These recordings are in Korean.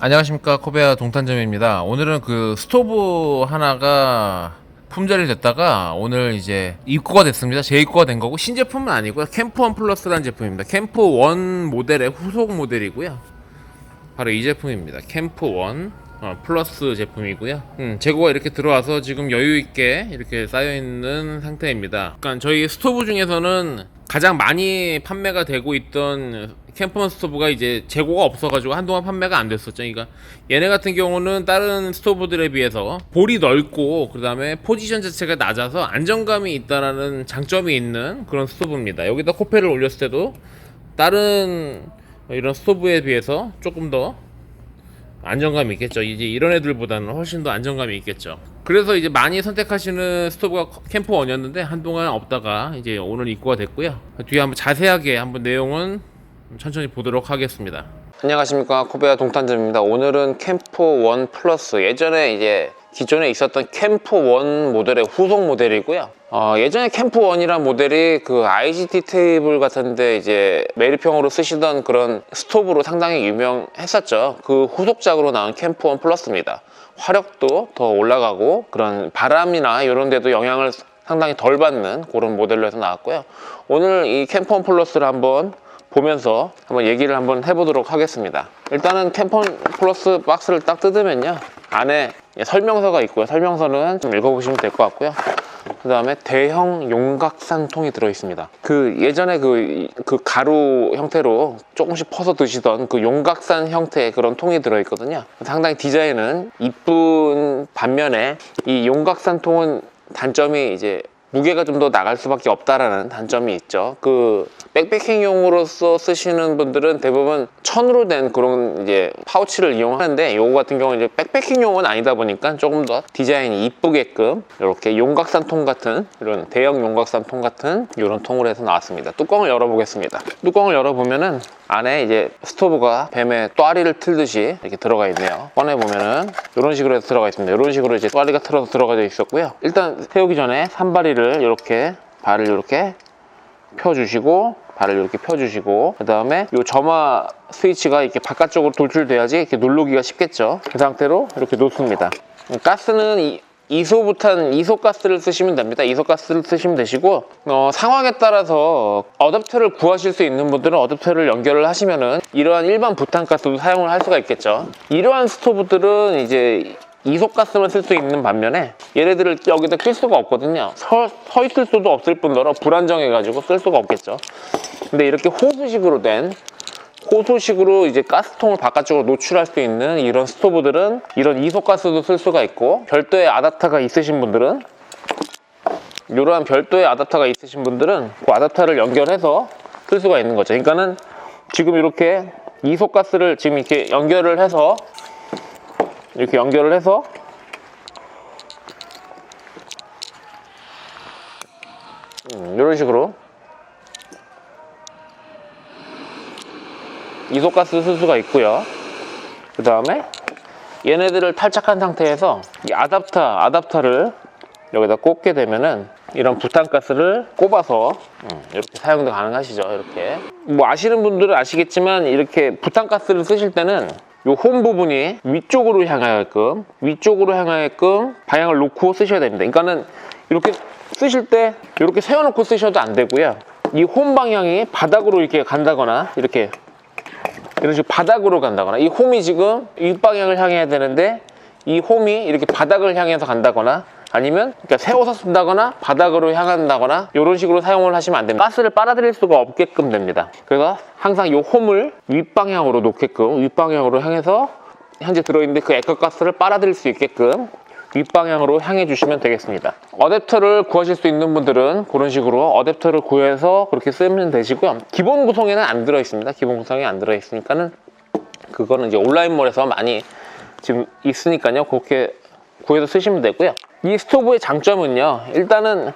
안녕하십니까, 코베아 동탄점입니다. 오늘은 그 스토브 하나가 품절이 됐다가 오늘 이제 입고가 됐습니다. 재입고가 된 거고, 신제품은 아니고요. 캠프1 플러스라는 제품입니다. 캠프1 모델의 후속 모델이고요. 바로 이 제품입니다. 캠프1 플러스 제품이고요. 재고가 이렇게 들어와서 지금 여유있게 이렇게 쌓여있는 상태입니다. 그러니까 저희 스토브 중에서는 가장 많이 판매가 되고 있던 캠프1 스토브가 이제 재고가 없어가지고 한동안 판매가 안 됐었죠. 그러니까 얘네 같은 경우는 다른 스토브들에 비해서 볼이 넓고, 그 다음에 포지션 자체가 낮아서 안정감이 있다라는 장점이 있는 그런 스토브입니다. 여기다 코펠을 올렸을 때도 다른 이런 스토브에 비해서 조금 더 안정감이 있겠죠. 이제 이런 애들보다는 훨씬 더 안정감이 있겠죠. 그래서 이제 많이 선택하시는 스토브가 캠프1이었는데 한동안 없다가 이제 오늘 입고가 됐고요. 뒤에 한번 자세하게 한번 내용은 천천히 보도록 하겠습니다. 안녕하십니까, 코베아 동탄점입니다. 오늘은 캠프1 플러스, 예전에 이제 기존에 있었던 캠프1 모델의 후속 모델이고요. 예전에 캠프1이란 모델이 그 IGT 테이블 같은데 이제 매립형으로 쓰시던 그런 스토브로 상당히 유명했었죠. 그 후속작으로 나온 캠프1 플러스입니다. 화력도 더 올라가고 그런 바람이나 이런 데도 영향을 상당히 덜 받는 그런 모델로 해서 나왔고요. 오늘 이 캠프1 플러스를 한번 보면서 한번 얘기를 한번 해보도록 하겠습니다. 일단은 캠프1 플러스 박스를 딱 뜯으면요, 안에 설명서가 있고요. 설명서는 좀 읽어보시면 될 것 같고요. 그 다음에 대형 용각산 통이 들어있습니다. 그 예전에 그 가루 형태로 조금씩 퍼서 드시던 그 용각산 형태의 그런 통이 들어있거든요. 상당히 디자인은 이쁜 반면에 이 용각산 통은 단점이 이제 무게가 좀 더 나갈 수밖에 없다라는 단점이 있죠. 그 백패킹용으로서 쓰시는 분들은 대부분 천으로 된 그런 이제 파우치를 이용하는데, 요거 같은 경우는 이제 백패킹용은 아니다 보니까 조금 더 디자인이 이쁘게끔 이렇게 용각산 통 같은, 이런 대형 용각산 통 같은 이런 통으로 해서 나왔습니다. 뚜껑을 열어보겠습니다. 뚜껑을 열어보면은 안에 이제 스토브가 뱀의 또아리를 틀듯이 이렇게 들어가 있네요. 꺼내보면은 이런 식으로 해서 들어가 있습니다. 이런 식으로 이제 또아리가 틀어서 들어가 있었고요. 일단 세우기 전에 산바리를 이렇게, 발을 이렇게 펴주시고, 발을 이렇게 펴주시고, 그 다음에 이 점화 스위치가 이렇게 바깥쪽으로 돌출돼야지 이렇게 누르기가 쉽겠죠. 그 상태로 이렇게 놓습니다. 가스는 이소부탄 이소가스를 쓰시면 됩니다. 이소가스를 쓰시면 되시고, 상황에 따라서 어댑터를 구하실 수 있는 분들은 어댑터를 연결을 하시면은 이러한 일반 부탄가스도 사용을 할 수가 있겠죠. 이러한 스토브들은 이제 이소가스만 쓸 수 있는 반면에 얘네들을 여기다 낄 수가 없거든요. 서 있을 수도 없을 뿐더러 불안정해가지고 쓸 수가 없겠죠. 근데 이렇게 호수식으로 이제 가스통을 바깥쪽으로 노출할 수 있는 이런 스토브들은 이런 이소가스도 쓸 수가 있고, 별도의 아답터가 있으신 분들은, 이러한 별도의 아답터가 있으신 분들은 그 아답터를 연결해서 쓸 수가 있는 거죠. 그러니까는 지금 이렇게 이소가스를 지금 이렇게 연결을 해서 이런 식으로 이소가스 쓸 수가 있고요. 그 다음에 얘네들을 탈착한 상태에서 이 아답터를 여기다 꽂게 되면은 이런 부탄가스를 꼽아서 이렇게 사용도 가능하시죠. 이렇게 뭐 아시는 분들은 아시겠지만, 이렇게 부탄가스를 쓰실 때는 이 홈 부분이 위쪽으로 향하게끔 방향을 놓고 쓰셔야 됩니다. 그러니까는 이렇게 쓰실 때 이렇게 세워놓고 쓰셔도 안 되고요. 이 홈 방향이 바닥으로 이렇게 간다거나, 이런 식으로 바닥으로 간다거나, 이 홈이 지금 윗방향을 향해야 되는데 이 홈이 이렇게 바닥을 향해서 간다거나, 아니면 그러니까 세워서 쓴다거나 바닥으로 향한다거나, 이런 식으로 사용을 하시면 안 됩니다. 가스를 빨아들일 수가 없게끔 됩니다. 그래서 항상 이 홈을 윗방향으로 놓게끔, 윗방향으로 향해서 현재 들어있는데 그 액화가스를 빨아들일 수 있게끔 윗방향으로 향해 주시면 되겠습니다. 어댑터를 구하실 수 있는 분들은 그런 식으로 어댑터를 구해서 그렇게 쓰면 되시고요. 기본 구성에는 안 들어있습니다. 기본 구성에 안 들어있으니까는 그거는 이제 온라인몰에서 많이 지금 있으니까요. 그렇게 구해서 쓰시면 되고요. 이 스토브의 장점은요, 일단은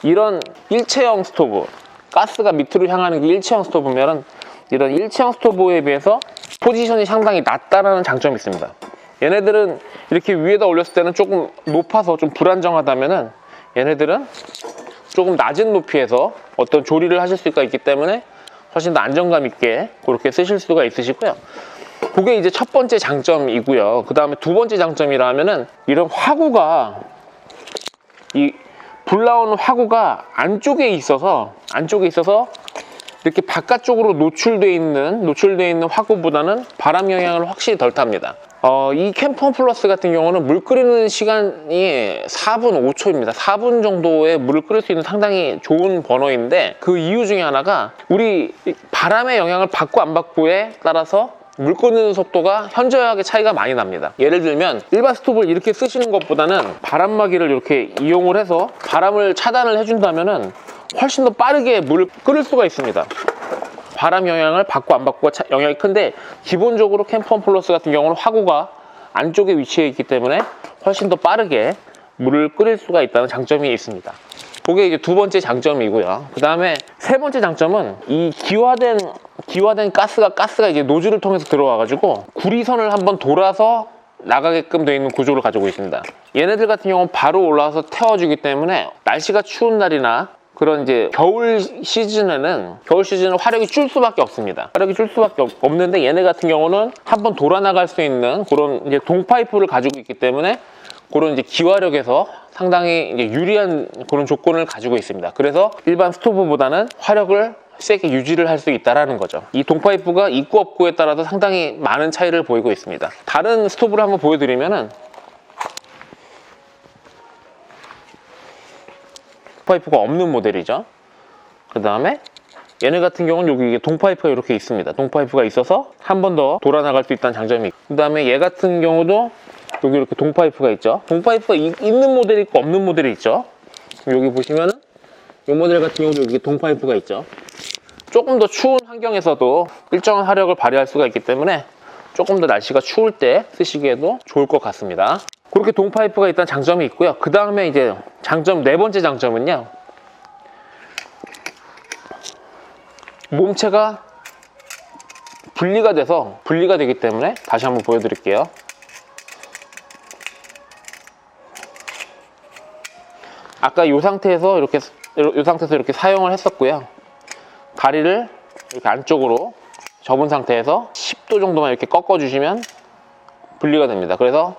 이런 일체형 스토브, 가스가 밑으로 향하는 게 일체형 스토브면은 이런 일체형 스토브에 비해서 포지션이 상당히 낮다라는 장점이 있습니다. 얘네들은 이렇게 위에다 올렸을 때는 조금 높아서 좀 불안정하다면은, 얘네들은 조금 낮은 높이에서 어떤 조리를 하실 수가 있기 때문에 훨씬 더 안정감 있게 그렇게 쓰실 수가 있으시고요. 그게 이제 첫 번째 장점이고요. 그 다음에 두 번째 장점이라 하면은 이런 화구가 이 불 나오는 화구가 안쪽에 있어서 이렇게 바깥쪽으로 노출되어 있는 화구보다는 바람 영향을 확실히 덜 탑니다. 이 캠프 원 플러스 같은 경우는 물 끓이는 시간이 4분 5초입니다. 4분 정도의 물을 끓일 수 있는 상당히 좋은 버너인데, 그 이유 중에 하나가 우리 바람의 영향을 받고 안 받고에 따라서 물 끓는 속도가 현저하게 차이가 많이 납니다. 예를 들면 일반 스토브를 이렇게 쓰시는 것보다는 바람막이를 이렇게 이용을 해서 바람을 차단을 해준다면은 훨씬 더 빠르게 물을 끓일 수가 있습니다. 바람 영향을 받고 안 받고가 영향이 큰데, 기본적으로 캠프 원 플러스 같은 경우는 화구가 안쪽에 위치해 있기 때문에 훨씬 더 빠르게 물을 끓일 수가 있다는 장점이 있습니다. 그게 이제 두 번째 장점이고요. 그 다음에 세 번째 장점은 이 기화된 가스가 이제 노즐을 통해서 들어와가지고 구리선을 한번 돌아서 나가게끔 되어 있는 구조를 가지고 있습니다. 얘네들 같은 경우는 바로 올라와서 태워주기 때문에 날씨가 추운 날이나 그런 이제 겨울 시즌은 화력이 줄 수밖에 없습니다. 화력이 줄 수밖에 없는데, 얘네 같은 경우는 한번 돌아 나갈 수 있는 그런 이제 동파이프를 가지고 있기 때문에 그런 이제 기화력에서 상당히 이제 유리한 그런 조건을 가지고 있습니다. 그래서 일반 스토브보다는 화력을 세게 유지를 할 수 있다는 거죠. 이 동파이프가 있고 없고에 따라서 상당히 많은 차이를 보이고 있습니다. 다른 스토브를 한번 보여드리면은, 동파이프가 없는 모델이죠. 그 다음에 얘네 같은 경우는 여기 동파이프가 이렇게 있습니다. 동파이프가 있어서 한 번 더 돌아 나갈 수 있다는 장점이 있고, 그 다음에 얘 같은 경우도 여기 이렇게 동파이프가 있죠. 동파이프가 있는 모델이 있고 없는 모델이 있죠. 여기 보시면은 이 모델 같은 경우도 여기 동파이프가 있죠. 조금 더 추운 환경에서도 일정한 화력을 발휘할 수가 있기 때문에 조금 더 날씨가 추울 때 쓰시기에도 좋을 것 같습니다. 그렇게 동파이프가 일단 장점이 있고요. 그 다음에 이제 네 번째 장점은요, 몸체가 분리가 되기 때문에, 다시 한번 보여드릴게요. 아까 이 상태에서 이렇게 사용을 했었고요. 다리를 이렇게 안쪽으로 접은 상태에서 10도 정도만 이렇게 꺾어주시면 분리가 됩니다. 그래서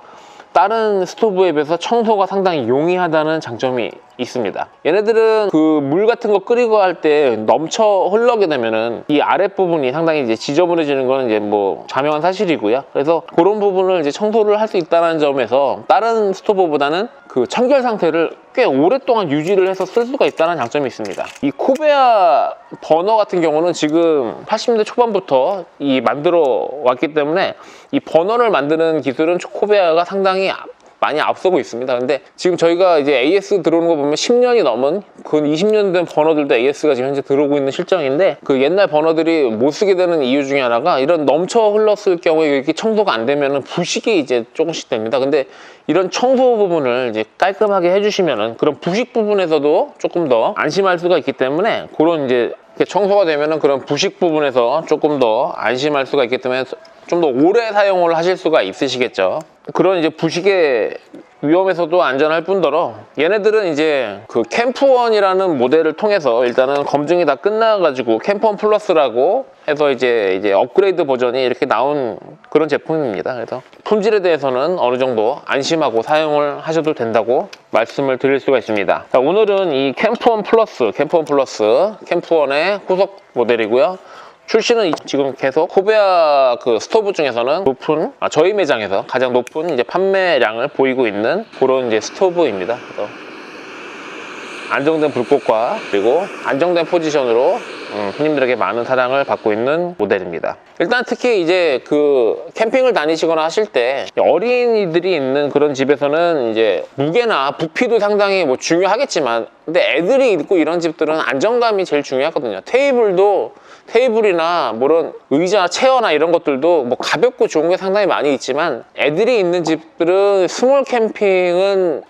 다른 스토브에 비해서 청소가 상당히 용이하다는 장점이 있습니다. 얘네들은 그 물 같은 거 끓이고 할 때 넘쳐 흘러게 되면은 이 아랫부분이 상당히 이제 지저분해지는 거는 이제 뭐 자명한 사실이고요. 그래서 그런 부분을 이제 청소를 할 수 있다는 점에서 다른 스토브보다는 그 청결 상태를 꽤 오랫동안 유지를 해서 쓸 수가 있다는 장점이 있습니다. 이 코베아 버너 같은 경우는 지금 80년대 초반부터 만들어 왔기 때문에 이 버너를 만드는 기술은 코베아가 상당히 많이 앞서고 있습니다. 근데 지금 저희가 이제 AS 들어오는 거 보면 10년이 넘은 그 20년 된 버너들도 AS가 지금 현재 들어오고 있는 실정인데, 그 옛날 버너들이 못 쓰게 되는 이유 중에 하나가 이런 넘쳐 흘렀을 경우에 이렇게 청소가 안 되면은 부식이 이제 조금씩 됩니다. 근데 이런 청소 부분을 이제 깔끔하게 해주시면은 그런 부식 부분에서도 조금 더 안심할 수가 있기 때문에, 그런 이제 청소가 되면은 그런 부식 부분에서 조금 더 안심할 수가 있기 때문에 좀 더 오래 사용을 하실 수가 있으시겠죠. 그런 이제 부식의 위험에서도 안전할 뿐더러, 얘네들은 이제 그 캠프원이라는 모델을 통해서 일단은 검증이 다 끝나가지고 캠프원 플러스라고 해서 이제 업그레이드 버전이 이렇게 나온 그런 제품입니다. 그래서 품질에 대해서는 어느 정도 안심하고 사용을 하셔도 된다고 말씀을 드릴 수가 있습니다. 자, 오늘은 이 캠프원 캠프원의 후속 모델이고요. 출시는 지금 계속 코베아 그 스토브 중에서는 저희 매장에서 가장 높은 이제 판매량을 보이고 있는 그런 이제 스토브입니다. 그래서 안정된 불꽃과 그리고 안정된 포지션으로 손님들에게 많은 사랑을 받고 있는 모델입니다. 일단 특히 이제 그 캠핑을 다니시거나 하실 때 어린이들이 있는 그런 집에서는 이제 무게나 부피도 상당히 뭐 중요하겠지만, 근데 애들이 있고 이런 집들은 안정감이 제일 중요하거든요. 테이블이나 뭐런 의자, 체어나 이런 것들도 뭐 가볍고 좋은 게 상당히 많이 있지만, 애들이 있는 집들은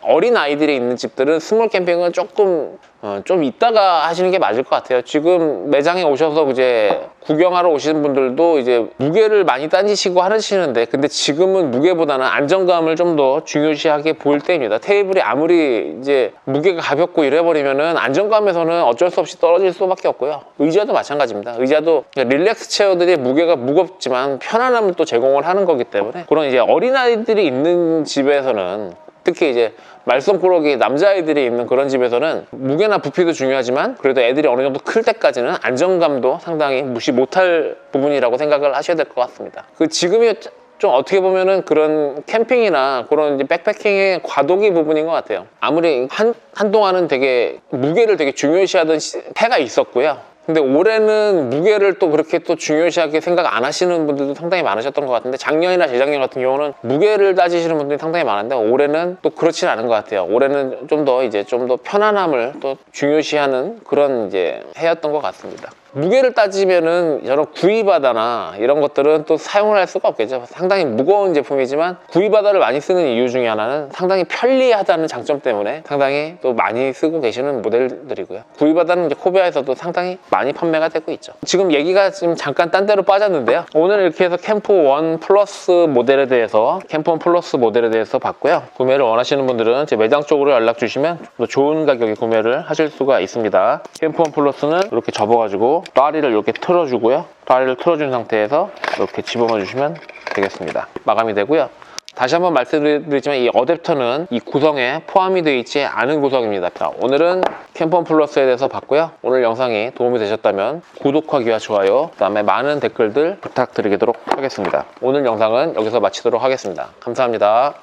어린 아이들이 있는 집들은 스몰 캠핑은 조금 좀 이따가 하시는 게 맞을 것 같아요. 지금 매장에 오셔서 이제 구경하러 오시는 분들도 이제 무게를 많이 따지시고 하시는데, 근데 지금은 무게보다는 안정감을 좀 더 중요시하게 보일 때입니다. 테이블이 아무리 이제 무게가 가볍고 이래버리면은 안정감에서는 어쩔 수 없이 떨어질 수밖에 없고요. 의자도 마찬가지입니다. 의자도 릴렉스 체어들이 무게가 무겁지만 편안함을 또 제공을 하는 거기 때문에, 그런 이제 어린아이들이 있는 집에서는, 특히 이제 말썽꾸러기 남자아이들이 있는 그런 집에서는 무게나 부피도 중요하지만 그래도 애들이 어느 정도 클 때까지는 안정감도 상당히 무시 못할 부분이라고 생각을 하셔야 될 것 같습니다. 지금이 좀 어떻게 보면은 그런 캠핑이나 그런 이제 백패킹의 과도기 부분인 것 같아요. 아무리 한동안은 되게 무게를 되게 중요시하던 해가 있었고요. 근데 올해는 무게를 또 그렇게 또 중요시하게 생각 안 하시는 분들도 상당히 많으셨던 것 같은데, 작년이나 재작년 같은 경우는 무게를 따지시는 분들이 상당히 많은데, 올해는 또 그렇지는 않은 것 같아요. 올해는 좀 더 편안함을 또 중요시하는 그런 이제 해였던 것 같습니다. 무게를 따지면은 저런 구이바다나 이런 것들은 또 사용을 할 수가 없겠죠. 상당히 무거운 제품이지만 구이바다를 많이 쓰는 이유 중에 하나는 상당히 편리하다는 장점 때문에 상당히 또 많이 쓰고 계시는 모델들이고요. 구이바다는 이제 코베아에서도 상당히 많이 판매가 되고 있죠. 지금 얘기가 지금 잠깐 딴 데로 빠졌는데요. 오늘 이렇게 해서 캠프1 플러스 모델에 대해서, 캠프1 플러스 모델에 대해서 봤고요. 구매를 원하시는 분들은 제 매장 쪽으로 연락 주시면 더 좋은 가격에 구매를 하실 수가 있습니다. 캠프1 플러스는 이렇게 접어가지고 다리를 이렇게 틀어주고요. 다리를 틀어준 상태에서 이렇게 집어넣어 주시면 되겠습니다. 마감이 되고요. 다시 한번 말씀드리지만 이 어댑터는 이 구성에 포함이 되어 있지 않은 구성입니다. 자, 오늘은 캠프1 플러스에 대해서 봤고요. 오늘 영상이 도움이 되셨다면 구독하기와 좋아요, 그 다음에 많은 댓글들 부탁드리도록 하겠습니다. 오늘 영상은 여기서 마치도록 하겠습니다. 감사합니다.